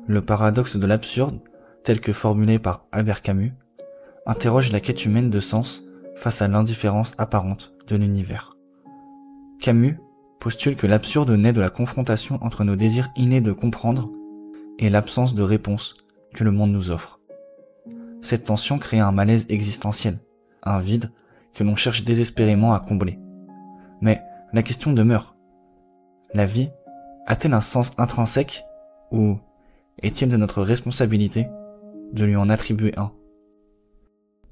Le paradoxe de l'absurde, tel que formulé par Albert Camus, interroge la quête humaine de sens face à l'indifférence apparente de l'univers. Camus postule que l'absurde naît de la confrontation entre nos désirs innés de comprendre et l'absence de réponse que le monde nous offre. Cette tension crée un malaise existentiel, un vide que l'on cherche désespérément à combler. Mais la question demeure. La vie a-t-elle un sens intrinsèque ou est-il de notre responsabilité de lui en attribuer un?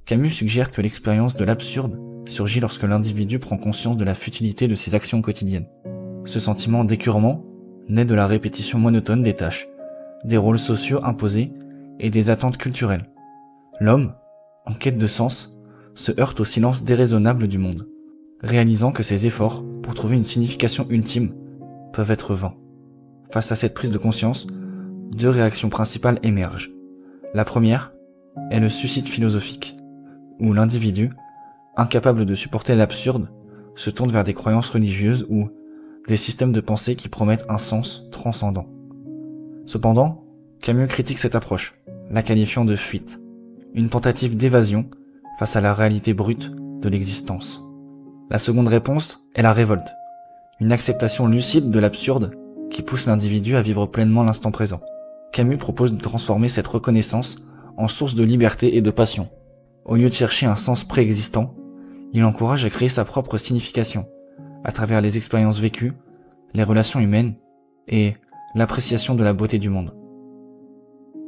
Camus suggère que l'expérience de l'absurde surgit lorsque l'individu prend conscience de la futilité de ses actions quotidiennes. Ce sentiment d'écœurement naît de la répétition monotone des tâches, des rôles sociaux imposés et des attentes culturelles. L'homme, en quête de sens, se heurte au silence déraisonnable du monde, réalisant que ses efforts pour trouver une signification ultime peuvent être vains. Face à cette prise de conscience, deux réactions principales émergent. La première est le suicide philosophique, où l'individu, incapable de supporter l'absurde, se tourne vers des croyances religieuses ou des systèmes de pensée qui promettent un sens transcendant. Cependant, Camus critique cette approche, la qualifiant de fuite, une tentative d'évasion face à la réalité brute de l'existence. La seconde réponse est la révolte, une acceptation lucide de l'absurde qui pousse l'individu à vivre pleinement l'instant présent. Camus propose de transformer cette reconnaissance en source de liberté et de passion. Au lieu de chercher un sens préexistant, il encourage à créer sa propre signification, à travers les expériences vécues, les relations humaines et l'appréciation de la beauté du monde.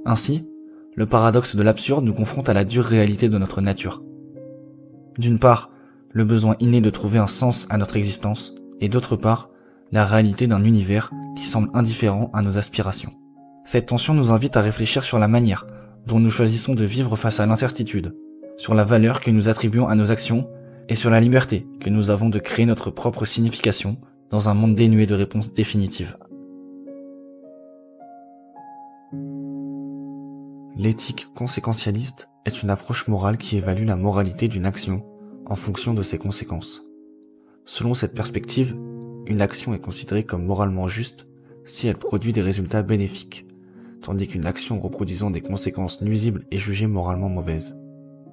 Ainsi, le paradoxe de l'absurde nous confronte à la dure réalité de notre nature. D'une part, le besoin inné de trouver un sens à notre existence, et d'autre part, la réalité d'un univers qui semble indifférent à nos aspirations. Cette tension nous invite à réfléchir sur la manière dont nous choisissons de vivre face à l'incertitude, sur la valeur que nous attribuons à nos actions et sur la liberté que nous avons de créer notre propre signification dans un monde dénué de réponses définitives. L'éthique conséquentialiste est une approche morale qui évalue la moralité d'une action en fonction de ses conséquences. Selon cette perspective, une action est considérée comme moralement juste si elle produit des résultats bénéfiques, tandis qu'une action reproduisant des conséquences nuisibles est jugée moralement mauvaise.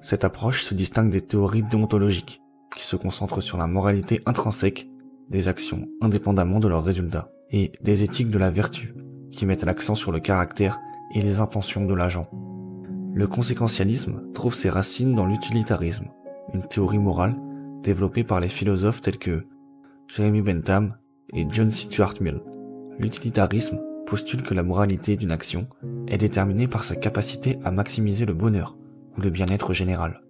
Cette approche se distingue des théories déontologiques, qui se concentrent sur la moralité intrinsèque des actions indépendamment de leurs résultats, et des éthiques de la vertu, qui mettent l'accent sur le caractère et les intentions de l'agent. Le conséquentialisme trouve ses racines dans l'utilitarisme, une théorie morale développée par les philosophes tels que Jeremy Bentham et John Stuart Mill. L'utilitarisme postule que la moralité d'une action est déterminée par sa capacité à maximiser le bonheur ou le bien-être général.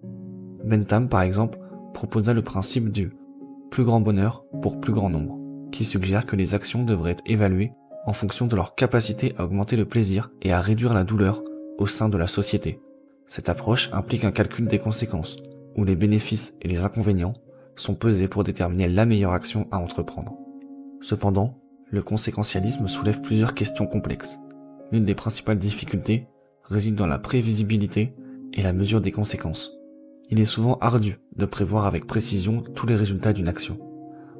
Bentham, par exemple, proposa le principe du plus grand bonheur pour plus grand nombre, qui suggère que les actions devraient être évaluées en fonction de leur capacité à augmenter le plaisir et à réduire la douleur au sein de la société. Cette approche implique un calcul des conséquences, où les bénéfices et les inconvénients sont pesés pour déterminer la meilleure action à entreprendre. Cependant, le conséquentialisme soulève plusieurs questions complexes. L'une des principales difficultés réside dans la prévisibilité et la mesure des conséquences. Il est souvent ardu de prévoir avec précision tous les résultats d'une action,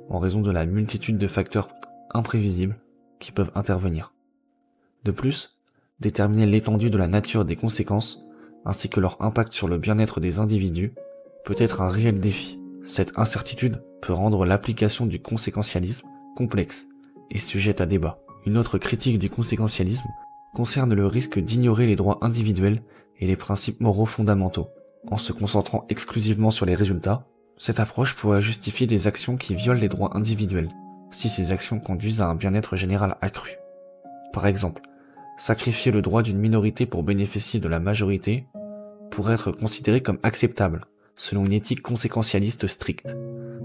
en raison de la multitude de facteurs imprévisibles qui peuvent intervenir. De plus, déterminer l'étendue de la nature des conséquences, ainsi que leur impact sur le bien-être des individus, peut être un réel défi. Cette incertitude peut rendre l'application du conséquentialisme complexe et sujette à débat. Une autre critique du conséquentialisme concerne le risque d'ignorer les droits individuels et les principes moraux fondamentaux. En se concentrant exclusivement sur les résultats, cette approche pourrait justifier des actions qui violent les droits individuels, si ces actions conduisent à un bien-être général accru. Par exemple, sacrifier le droit d'une minorité pour bénéficier de la majorité pourrait être considéré comme acceptable, selon une éthique conséquentialiste stricte,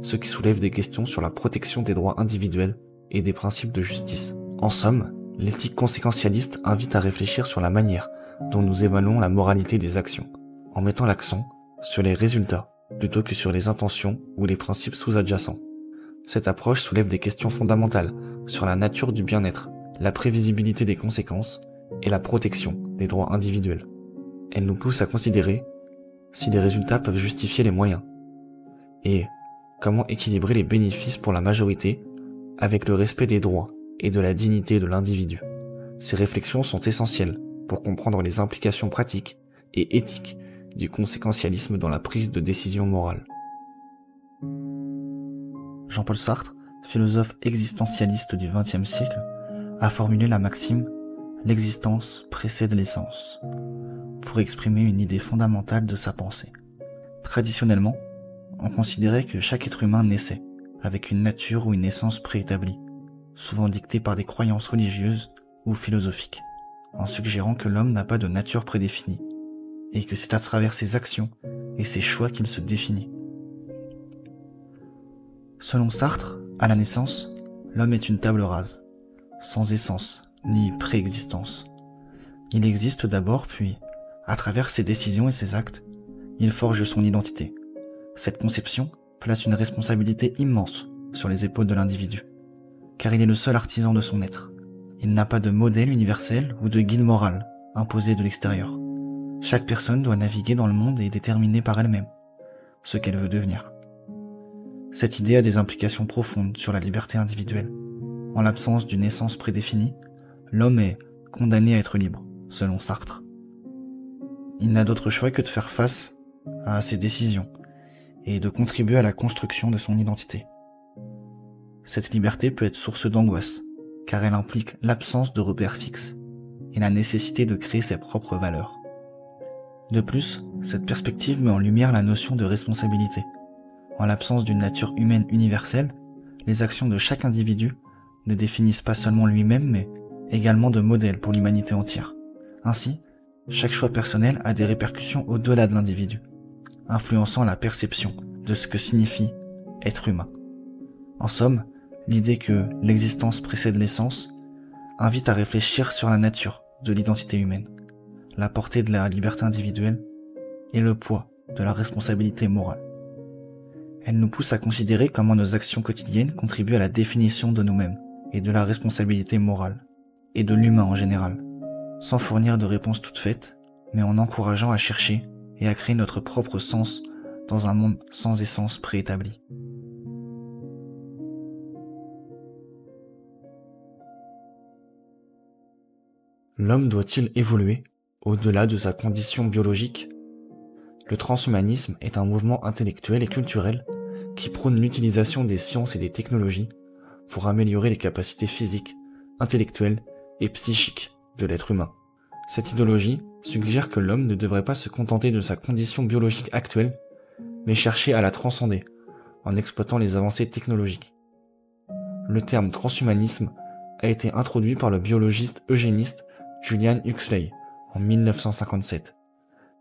ce qui soulève des questions sur la protection des droits individuels et des principes de justice. En somme, l'éthique conséquentialiste invite à réfléchir sur la manière dont nous évaluons la moralité des actions, en mettant l'accent sur les résultats plutôt que sur les intentions ou les principes sous-adjacents. Cette approche soulève des questions fondamentales sur la nature du bien-être, la prévisibilité des conséquences et la protection des droits individuels. Elle nous pousse à considérer si les résultats peuvent justifier les moyens et comment équilibrer les bénéfices pour la majorité avec le respect des droits et de la dignité de l'individu. Ces réflexions sont essentielles pour comprendre les implications pratiques et éthiques du conséquentialisme dans la prise de décision morale. Jean-Paul Sartre, philosophe existentialiste du XXe siècle, a formulé la maxime « l'existence précède l'essence » pour exprimer une idée fondamentale de sa pensée. Traditionnellement, on considérait que chaque être humain naissait avec une nature ou une essence préétablie, souvent dictée par des croyances religieuses ou philosophiques, en suggérant que l'homme n'a pas de nature prédéfinie, et que c'est à travers ses actions et ses choix qu'il se définit. Selon Sartre, à la naissance, l'homme est une table rase, sans essence ni préexistence. Il existe d'abord, puis, à travers ses décisions et ses actes, il forge son identité. Cette conception place une responsabilité immense sur les épaules de l'individu, car il est le seul artisan de son être. Il n'a pas de modèle universel ou de guide moral imposé de l'extérieur. Chaque personne doit naviguer dans le monde et déterminer par elle-même ce qu'elle veut devenir. Cette idée a des implications profondes sur la liberté individuelle. En l'absence d'une essence prédéfinie, l'homme est condamné à être libre, selon Sartre. Il n'a d'autre choix que de faire face à ses décisions et de contribuer à la construction de son identité. Cette liberté peut être source d'angoisse, car elle implique l'absence de repères fixes et la nécessité de créer ses propres valeurs. De plus, cette perspective met en lumière la notion de responsabilité. En l'absence d'une nature humaine universelle, les actions de chaque individu ne définissent pas seulement lui-même, mais également de modèles pour l'humanité entière. Ainsi, chaque choix personnel a des répercussions au-delà de l'individu, influençant la perception de ce que signifie être humain. En somme, l'idée que l'existence précède l'essence invite à réfléchir sur la nature de l'identité humaine, la portée de la liberté individuelle et le poids de la responsabilité morale. Elle nous pousse à considérer comment nos actions quotidiennes contribuent à la définition de nous-mêmes et de la responsabilité morale, et de l'humain en général, sans fournir de réponses toutes faites, mais en encourageant à chercher et à créer notre propre sens dans un monde sans essence préétablie. L'homme doit-il évoluer au-delà de sa condition biologique ? Le transhumanisme est un mouvement intellectuel et culturel qui prône l'utilisation des sciences et des technologies pour améliorer les capacités physiques, intellectuelles et psychiques de l'être humain. Cette idéologie suggère que l'homme ne devrait pas se contenter de sa condition biologique actuelle, mais chercher à la transcender en exploitant les avancées technologiques. Le terme transhumanisme a été introduit par le biologiste eugéniste Julian Huxley en 1957,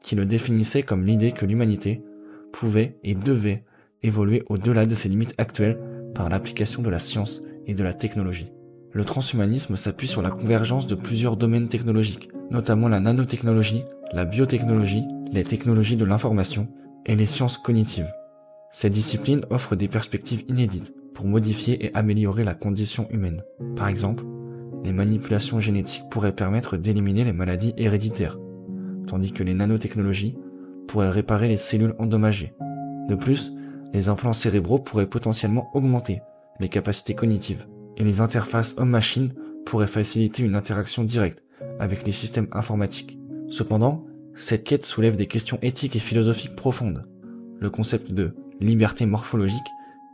qui le définissait comme l'idée que l'humanité pouvait et devait évoluer au-delà de ses limites actuelles par l'application de la science et de la technologie. Le transhumanisme s'appuie sur la convergence de plusieurs domaines technologiques, notamment la nanotechnologie, la biotechnologie, les technologies de l'information et les sciences cognitives. Ces disciplines offrent des perspectives inédites pour modifier et améliorer la condition humaine. Par exemple, les manipulations génétiques pourraient permettre d'éliminer les maladies héréditaires, tandis que les nanotechnologies pourraient réparer les cellules endommagées. De plus, les implants cérébraux pourraient potentiellement augmenter les capacités cognitives, et les interfaces homme-machine pourraient faciliter une interaction directe avec les systèmes informatiques. Cependant, cette quête soulève des questions éthiques et philosophiques profondes. Le concept de liberté morphologique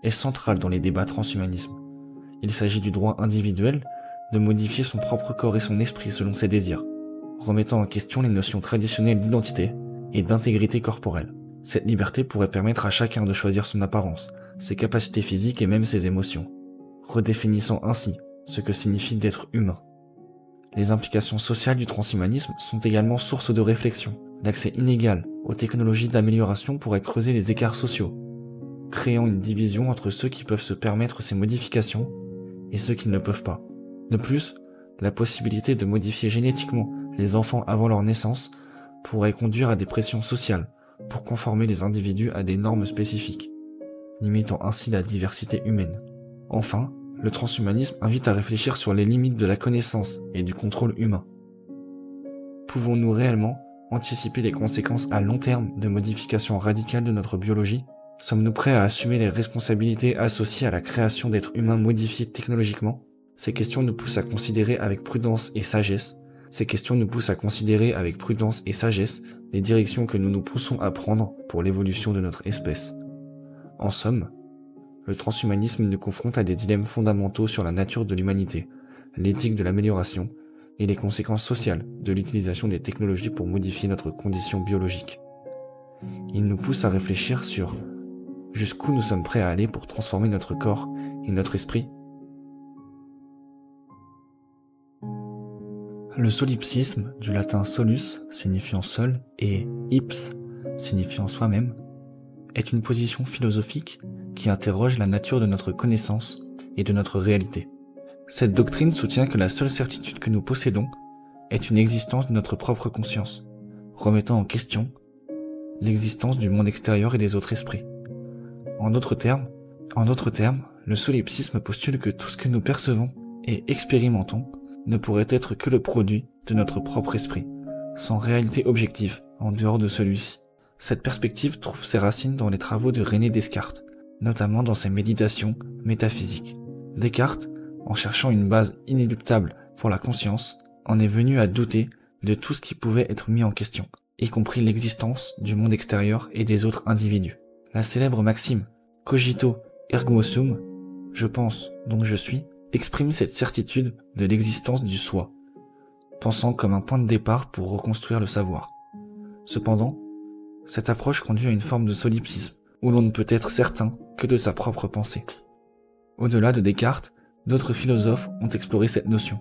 est central dans les débats transhumanisme. Il s'agit du droit individuel de modifier son propre corps et son esprit selon ses désirs, remettant en question les notions traditionnelles d'identité et d'intégrité corporelle. Cette liberté pourrait permettre à chacun de choisir son apparence, ses capacités physiques et même ses émotions, redéfinissant ainsi ce que signifie d'être humain. Les implications sociales du transhumanisme sont également source de réflexion. L'accès inégal aux technologies d'amélioration pourrait creuser les écarts sociaux, créant une division entre ceux qui peuvent se permettre ces modifications et ceux qui ne le peuvent pas. De plus, la possibilité de modifier génétiquement les enfants avant leur naissance pourrait conduire à des pressions sociales pour conformer les individus à des normes spécifiques, limitant ainsi la diversité humaine. Enfin, le transhumanisme invite à réfléchir sur les limites de la connaissance et du contrôle humain. Pouvons-nous réellement anticiper les conséquences à long terme de modifications radicales de notre biologie ? Sommes-nous prêts à assumer les responsabilités associées à la création d'êtres humains modifiés technologiquement ? Ces questions nous poussent à considérer avec prudence et sagesse. Ces questions nous poussent à considérer avec prudence et sagesse les directions que nous nous poussons à prendre pour l'évolution de notre espèce. En somme, le transhumanisme nous confronte à des dilemmes fondamentaux sur la nature de l'humanité, l'éthique de l'amélioration et les conséquences sociales de l'utilisation des technologies pour modifier notre condition biologique. Il nous pousse à réfléchir sur jusqu'où nous sommes prêts à aller pour transformer notre corps et notre esprit. Le solipsisme, du latin solus, signifiant seul, et ips, signifiant soi-même, est une position philosophique qui interroge la nature de notre connaissance et de notre réalité. Cette doctrine soutient que la seule certitude que nous possédons est une existence de notre propre conscience, remettant en question l'existence du monde extérieur et des autres esprits. En d'autres termes, le solipsisme postule que tout ce que nous percevons et expérimentons ne pourrait être que le produit de notre propre esprit, sans réalité objective en dehors de celui-ci. Cette perspective trouve ses racines dans les travaux de René Descartes, notamment dans ses méditations métaphysiques. Descartes, en cherchant une base inéluctable pour la conscience, en est venu à douter de tout ce qui pouvait être mis en question, y compris l'existence du monde extérieur et des autres individus. La célèbre maxime « cogito ergo sum », je pense donc je suis, exprime cette certitude de l'existence du soi, pensant comme un point de départ pour reconstruire le savoir. Cependant, cette approche conduit à une forme de solipsisme, où l'on ne peut être certain que de sa propre pensée. Au-delà de Descartes, d'autres philosophes ont exploré cette notion.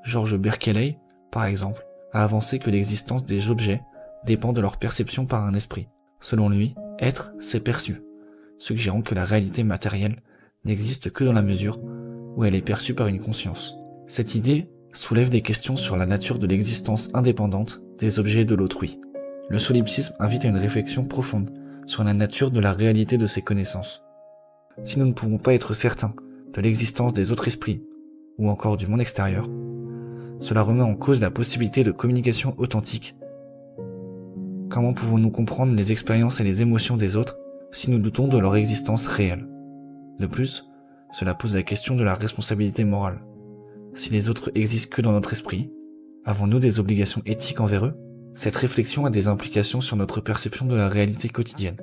Georges Berkeley, par exemple, a avancé que l'existence des objets dépend de leur perception par un esprit. Selon lui, être, c'est perçu, suggérant que la réalité matérielle n'existe que dans la mesure où elle est perçue par une conscience. Cette idée soulève des questions sur la nature de l'existence indépendante des objets de l'autrui. Le solipsisme invite à une réflexion profonde sur la nature de la réalité de ces connaissances. Si nous ne pouvons pas être certains de l'existence des autres esprits, ou encore du monde extérieur, cela remet en cause la possibilité de communication authentique. Comment pouvons-nous comprendre les expériences et les émotions des autres si nous doutons de leur existence réelle? De plus, cela pose la question de la responsabilité morale. Si les autres existent que dans notre esprit, avons-nous des obligations éthiques envers eux? Cette réflexion a des implications sur notre perception de la réalité quotidienne.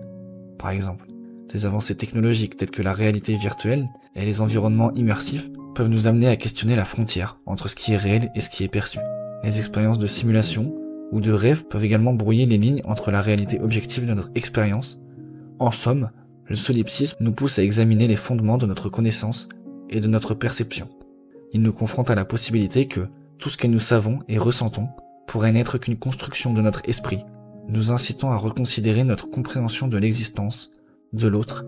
Par exemple, des avancées technologiques telles que la réalité virtuelle et les environnements immersifs peuvent nous amener à questionner la frontière entre ce qui est réel et ce qui est perçu. Les expériences de simulation ou de rêve peuvent également brouiller les lignes entre la réalité objective de notre expérience. En somme, le solipsisme nous pousse à examiner les fondements de notre connaissance et de notre perception. Il nous confronte à la possibilité que tout ce que nous savons et ressentons pourrait n'être qu'une construction de notre esprit, nous incitant à reconsidérer notre compréhension de l'existence, de l'autre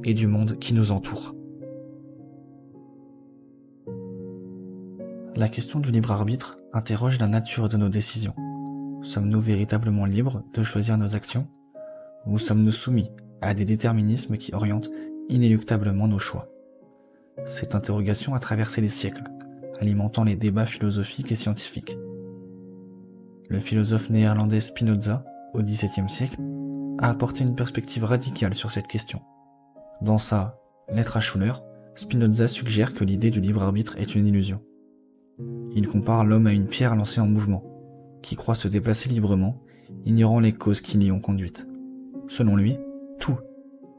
et du monde qui nous entoure. La question du libre arbitre interroge la nature de nos décisions. Sommes-nous véritablement libres de choisir nos actions, ou sommes-nous soumis à des déterminismes qui orientent inéluctablement nos choix? Cette interrogation a traversé les siècles, alimentant les débats philosophiques et scientifiques. Le philosophe néerlandais Spinoza, au XVIIe siècle, a apporté une perspective radicale sur cette question. Dans sa Lettre à Schuller, Spinoza suggère que l'idée du libre arbitre est une illusion. Il compare l'homme à une pierre lancée en mouvement, qui croit se déplacer librement, ignorant les causes qui l'y ont conduite. Selon lui, tout,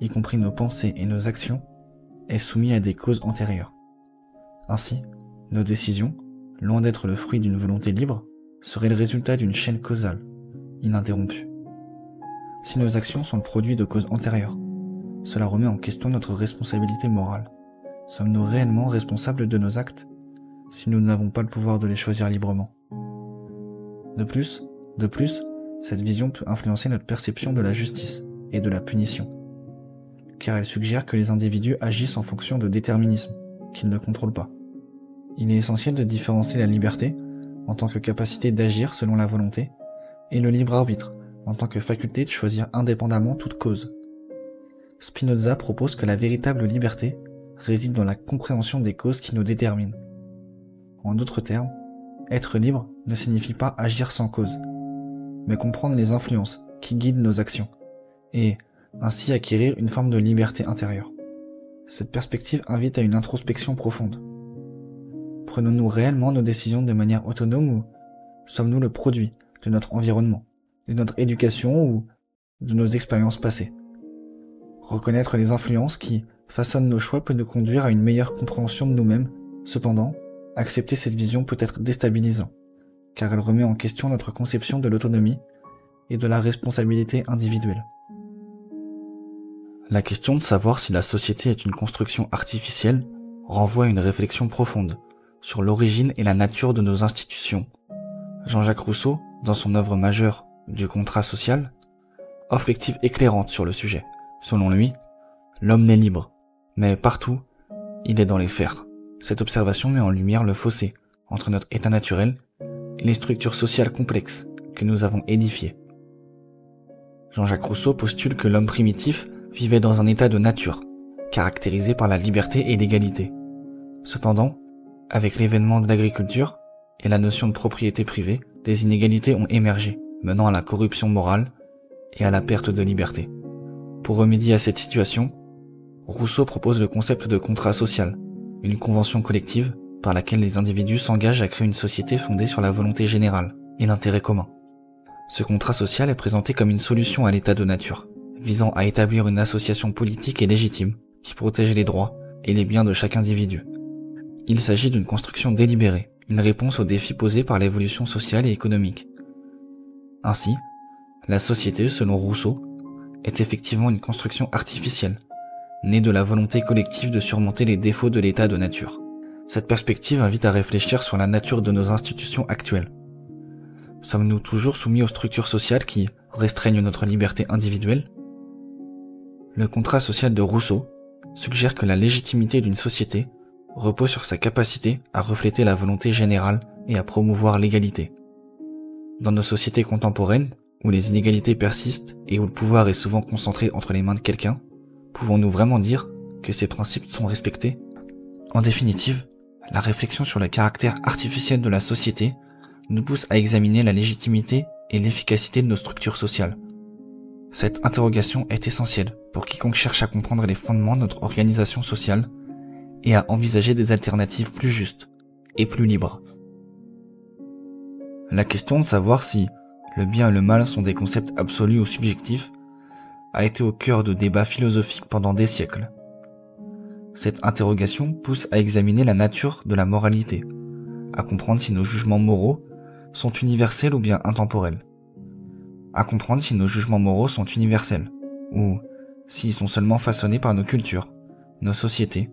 y compris nos pensées et nos actions, est soumis à des causes antérieures. Ainsi, nos décisions, loin d'être le fruit d'une volonté libre, seraient le résultat d'une chaîne causale, ininterrompue. Si nos actions sont le produit de causes antérieures, cela remet en question notre responsabilité morale. Sommes-nous réellement responsables de nos actes si nous n'avons pas le pouvoir de les choisir librement? De plus, cette vision peut influencer notre perception de la justice et de la punition, car elle suggère que les individus agissent en fonction de déterminismes qu'ils ne contrôlent pas. Il est essentiel de différencier la liberté, en tant que capacité d'agir selon la volonté, et le libre arbitre, en tant que faculté de choisir indépendamment toute cause. Spinoza propose que la véritable liberté réside dans la compréhension des causes qui nous déterminent. En d'autres termes, être libre ne signifie pas agir sans cause, mais comprendre les influences qui guident nos actions, et ainsi acquérir une forme de liberté intérieure. Cette perspective invite à une introspection profonde. Prenons-nous réellement nos décisions de manière autonome ou sommes-nous le produit de notre environnement, de notre éducation ou de nos expériences passées? Reconnaître les influences qui façonnent nos choix peut nous conduire à une meilleure compréhension de nous-mêmes. Cependant, accepter cette vision peut être déstabilisant, car elle remet en question notre conception de l'autonomie et de la responsabilité individuelle. La question de savoir si la société est une construction artificielle renvoie à une réflexion profonde sur l'origine et la nature de nos institutions. Jean-Jacques Rousseau, dans son œuvre majeure du contrat social, offre une perspective éclairante sur le sujet. Selon lui, l'homme n'est libre, mais partout, il est dans les fers. Cette observation met en lumière le fossé entre notre état naturel et les structures sociales complexes que nous avons édifiées. Jean-Jacques Rousseau postule que l'homme primitif vivait dans un état de nature, caractérisé par la liberté et l'égalité. Cependant, avec l'avènement de l'agriculture et la notion de propriété privée, des inégalités ont émergé, menant à la corruption morale et à la perte de liberté. Pour remédier à cette situation, Rousseau propose le concept de contrat social, une convention collective par laquelle les individus s'engagent à créer une société fondée sur la volonté générale et l'intérêt commun. Ce contrat social est présenté comme une solution à l'état de nature, visant à établir une association politique et légitime qui protège les droits et les biens de chaque individu. Il s'agit d'une construction délibérée, une réponse aux défis posés par l'évolution sociale et économique. Ainsi, la société, selon Rousseau, est effectivement une construction artificielle, née de la volonté collective de surmonter les défauts de l'état de nature. Cette perspective invite à réfléchir sur la nature de nos institutions actuelles. Sommes-nous toujours soumis aux structures sociales qui restreignent notre liberté individuelle? Le contrat social de Rousseau suggère que la légitimité d'une société repose sur sa capacité à refléter la volonté générale et à promouvoir l'égalité. Dans nos sociétés contemporaines, où les inégalités persistent et où le pouvoir est souvent concentré entre les mains de quelqu'un, pouvons-nous vraiment dire que ces principes sont respectés? En définitive, la réflexion sur le caractère artificiel de la société nous pousse à examiner la légitimité et l'efficacité de nos structures sociales. Cette interrogation est essentielle pour quiconque cherche à comprendre les fondements de notre organisation sociale et à envisager des alternatives plus justes et plus libres. La question de savoir si le bien et le mal sont des concepts absolus ou subjectifs a été au cœur de débats philosophiques pendant des siècles. Cette interrogation pousse à examiner la nature de la moralité, à comprendre si nos jugements moraux sont universels ou bien intemporels, à comprendre si nos jugements moraux sont universels, ou s'ils sont seulement façonnés par nos cultures, nos sociétés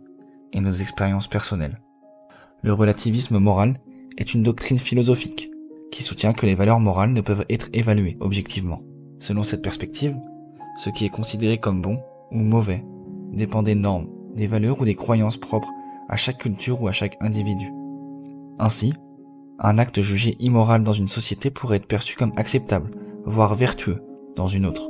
et nos expériences personnelles. Le relativisme moral est une doctrine philosophique qui soutient que les valeurs morales ne peuvent être évaluées objectivement. Selon cette perspective, ce qui est considéré comme bon ou mauvais dépend des normes, des valeurs ou des croyances propres à chaque culture ou à chaque individu. Ainsi, un acte jugé immoral dans une société pourrait être perçu comme acceptable, voire vertueux, dans une autre.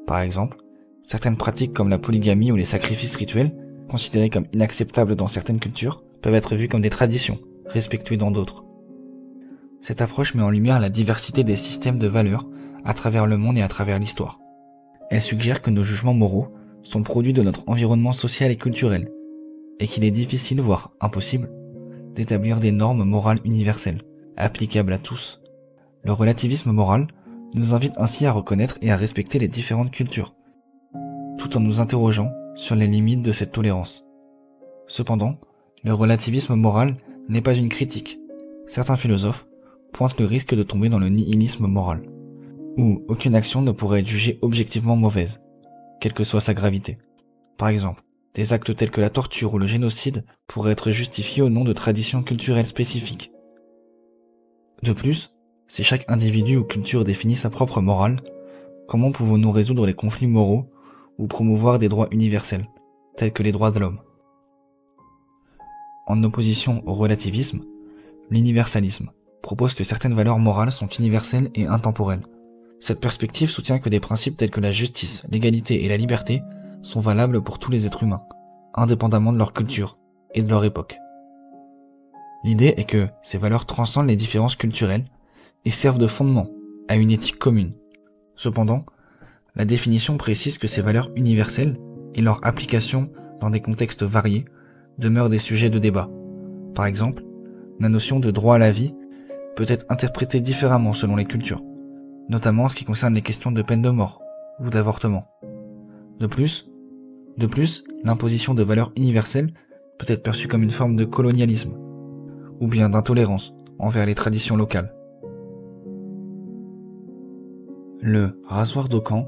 Par exemple, certaines pratiques comme la polygamie ou les sacrifices rituels, considérés comme inacceptables dans certaines cultures, peuvent être vues comme des traditions, respectuées dans d'autres. Cette approche met en lumière la diversité des systèmes de valeurs à travers le monde et à travers l'histoire. Elle suggère que nos jugements moraux sont le produit de notre environnement social et culturel, et qu'il est difficile, voire impossible, d'établir des normes morales universelles, applicables à tous. Le relativisme moral nous invite ainsi à reconnaître et à respecter les différentes cultures, tout en nous interrogeant sur les limites de cette tolérance. Cependant, le relativisme moral n'est pas une critique. Certains philosophes pointent le risque de tomber dans le nihilisme moral, où aucune action ne pourrait être jugée objectivement mauvaise, quelle que soit sa gravité. Par exemple, des actes tels que la torture ou le génocide pourraient être justifiés au nom de traditions culturelles spécifiques. De plus, si chaque individu ou culture définit sa propre morale, comment pouvons-nous résoudre les conflits moraux ou promouvoir des droits universels, tels que les droits de l'homme? En opposition au relativisme, l'universalisme propose que certaines valeurs morales sont universelles et intemporelles. Cette perspective soutient que des principes tels que la justice, l'égalité et la liberté sont valables pour tous les êtres humains, indépendamment de leur culture et de leur époque. L'idée est que ces valeurs transcendent les différences culturelles et servent de fondement à une éthique commune. Cependant, la définition précise que ces valeurs universelles et leur application dans des contextes variés demeurent des sujets de débat. Par exemple, la notion de droit à la vie peut être interprétée différemment selon les cultures, notamment en ce qui concerne les questions de peine de mort ou d'avortement. De plus, l'imposition de valeurs universelles peut être perçue comme une forme de colonialisme, ou bien d'intolérance envers les traditions locales. Le rasoir d'Occam,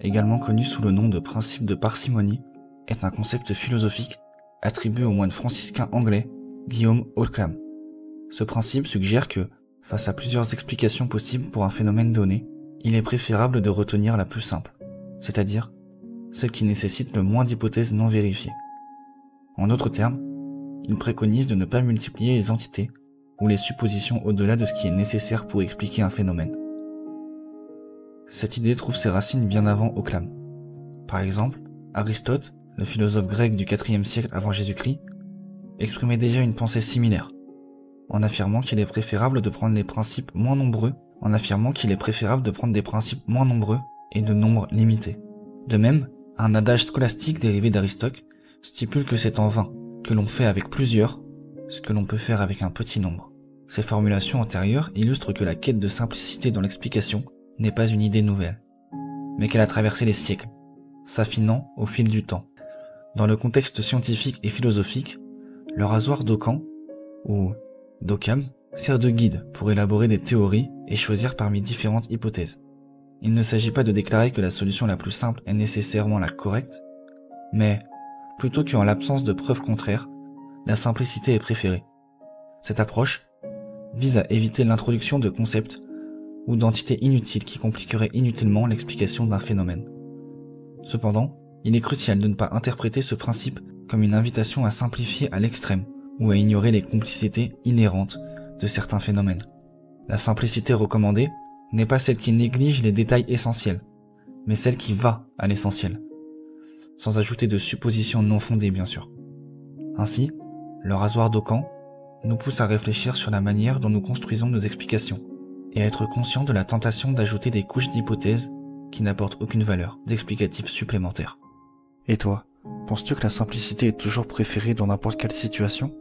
également connu sous le nom de principe de parcimonie, est un concept philosophique attribué au moine franciscain anglais Guillaume Occam. Ce principe suggère que, face à plusieurs explications possibles pour un phénomène donné, il est préférable de retenir la plus simple, c'est-à-dire celle qui nécessite le moins d'hypothèses non vérifiées. En d'autres termes, il préconise de ne pas multiplier les entités ou les suppositions au-delà de ce qui est nécessaire pour expliquer un phénomène. Cette idée trouve ses racines bien avant Occam. Par exemple, Aristote, le philosophe grec du IVe siècle avant Jésus-Christ, exprimait déjà une pensée similaire, en affirmant qu'il est préférable de prendre des principes moins nombreux et de nombres limités. De même, un adage scolastique dérivé d'Aristote stipule que c'est en vain que l'on fait avec plusieurs ce que l'on peut faire avec un petit nombre. Ces formulations antérieures illustrent que la quête de simplicité dans l'explication n'est pas une idée nouvelle, mais qu'elle a traversé les siècles, s'affinant au fil du temps. Dans le contexte scientifique et philosophique, le rasoir d'Occam, ou d'Occam, sert de guide pour élaborer des théories et choisir parmi différentes hypothèses. Il ne s'agit pas de déclarer que la solution la plus simple est nécessairement la correcte, mais, plutôt qu'en l'absence de preuves contraires, la simplicité est préférée. Cette approche vise à éviter l'introduction de concepts ou d'entités inutiles qui compliqueraient inutilement l'explication d'un phénomène. Cependant, il est crucial de ne pas interpréter ce principe comme une invitation à simplifier à l'extrême ou à ignorer les complicités inhérentes de certains phénomènes. La simplicité recommandée n'est pas celle qui néglige les détails essentiels, mais celle qui va à l'essentiel, sans ajouter de suppositions non fondées bien sûr. Ainsi, le rasoir d'Occam nous pousse à réfléchir sur la manière dont nous construisons nos explications, et à être conscient de la tentation d'ajouter des couches d'hypothèses qui n'apportent aucune valeur d'explicatif supplémentaire. Et toi, penses-tu que la simplicité est toujours préférée dans n'importe quelle situation ?